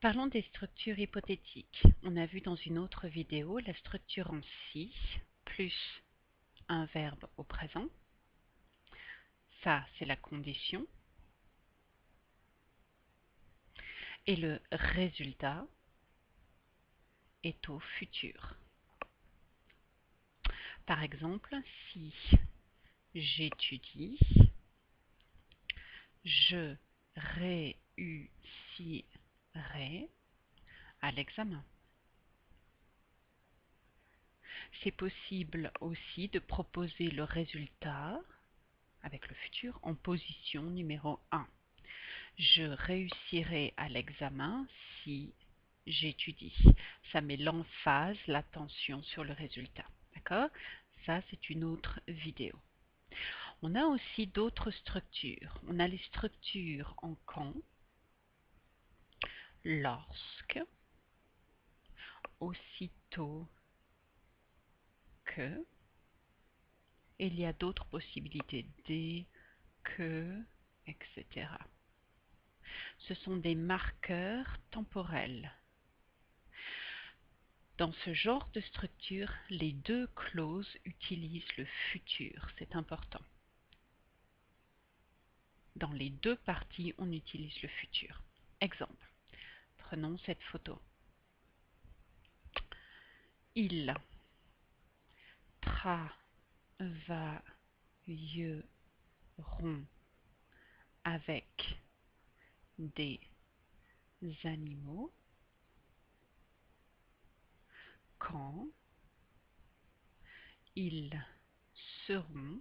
Parlons des structures hypothétiques. On a vu dans une autre vidéo la structure en si plus un verbe au présent. Ça, c'est la condition. Et le résultat est au futur. Par exemple, si j'étudie, je réussirai à l'examen. C'est possible aussi de proposer le résultat avec le futur en position numéro 1. Je réussirai à l'examen si j'étudie. Ça met l'emphase, l'attention sur le résultat. D'accord? Ça, c'est une autre vidéo. On a aussi d'autres structures. On a les structures en quand, lorsque, aussitôt que. Et il y a d'autres possibilités, dès que, etc. Ce sont des marqueurs temporels. Dans ce genre de structure, les deux clauses utilisent le futur, c'est important. Dans les deux parties, on utilise le futur. Exemple, prenons cette photo. Ils travailleront avec des animaux quand ils seront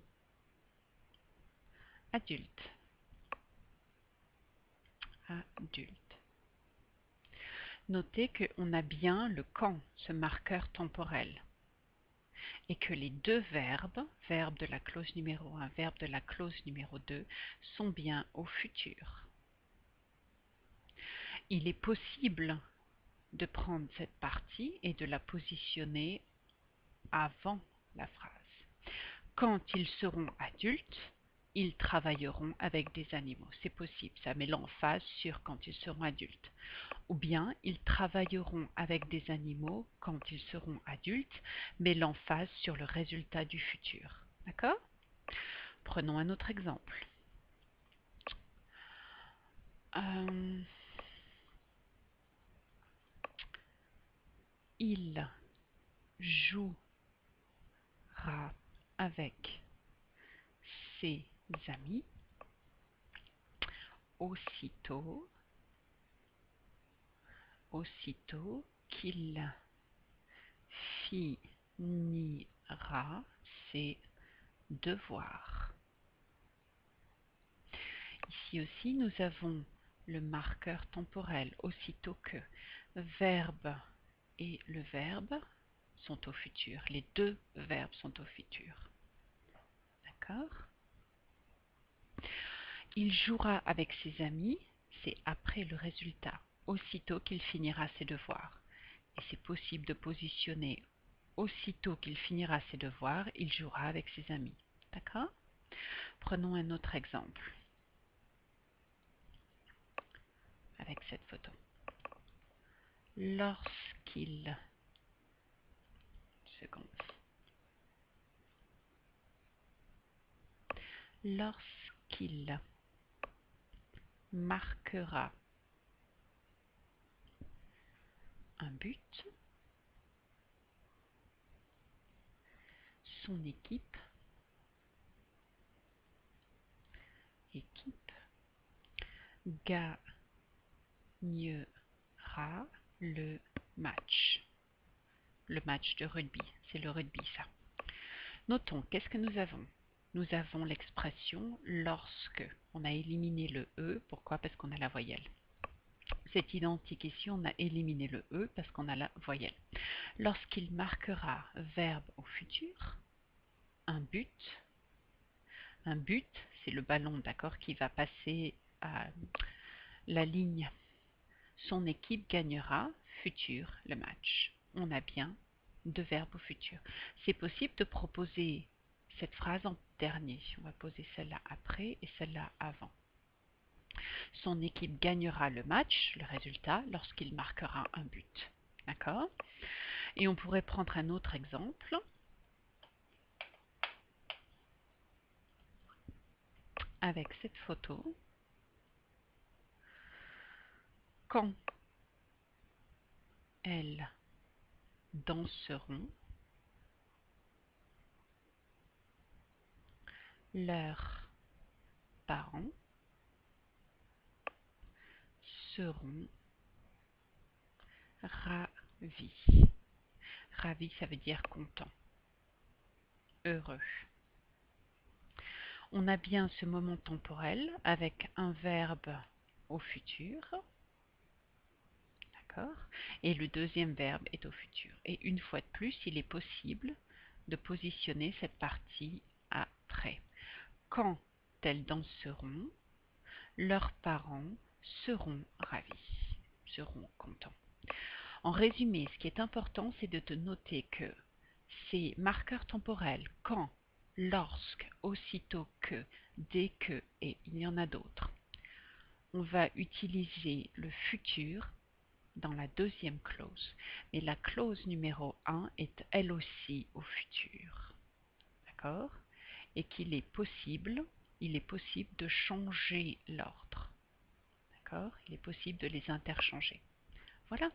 adultes. Notez qu'on a bien le quand, ce marqueur temporel, et que les deux verbes, verbe de la clause numéro 1, verbe de la clause numéro 2, sont bien au futur. Il est possible de prendre cette partie et de la positionner avant la phrase. Quand ils seront adultes, ils travailleront avec des animaux. C'est possible, ça met l'emphase sur quand ils seront adultes. Ou bien, ils travailleront avec des animaux quand ils seront adultes, met l'emphase sur le résultat du futur. D'accord? Prenons un autre exemple. Il jouera avec ses amis aussitôt qu'il finira ses devoirs. Ici aussi, nous avons le marqueur temporel, aussitôt que. Verbe et le verbe sont au futur. Les deux verbes sont au futur. D'accord? Il jouera avec ses amis, c'est après le résultat, aussitôt qu'il finira ses devoirs. Et c'est possible de positionner aussitôt qu'il finira ses devoirs, il jouera avec ses amis. D'accord? Prenons un autre exemple avec cette photo. Lorsqu'il marquera un but, son équipe gagnera le match. Le match de rugby, c'est le rugby ça. Notons, qu'est-ce que nous avons? Nous avons l'expression lorsque. On a éliminé le E, pourquoi? Parce qu'on a la voyelle. C'est identique ici, on a éliminé le E parce qu'on a la voyelle. Lorsqu'il marquera, verbe au futur, un but. Un but, c'est le ballon, d'accord, qui va passer à la ligne. Son équipe gagnera, futur, le match. On a bien deux verbes au futur. C'est possible de proposer cette phrase en dernier. On va poser celle-là après et celle-là avant. son équipe gagnera le match, le résultat, lorsqu'il marquera un but. D'accord? Et on pourrait prendre un autre exemple. Avec cette photo. Quand elles danseront, leurs parents seront ravis. Ravis, ça veut dire content, heureux. On a bien ce moment temporel avec un verbe au futur. D'accord? Et le deuxième verbe est au futur. Et une fois de plus, il est possible de positionner cette partie après. Quand elles danseront, leurs parents seront ravis, seront contents. En résumé, ce qui est important, c'est de te noter que ces marqueurs temporels, quand, lorsque, aussitôt que, dès que, et il y en a d'autres, on va utiliser le futur dans la deuxième clause. Mais la clause numéro 1 est elle aussi au futur. D'accord? Et qu'il est possible, de changer l'ordre. D'accord? Il est possible de les interchanger. Voilà.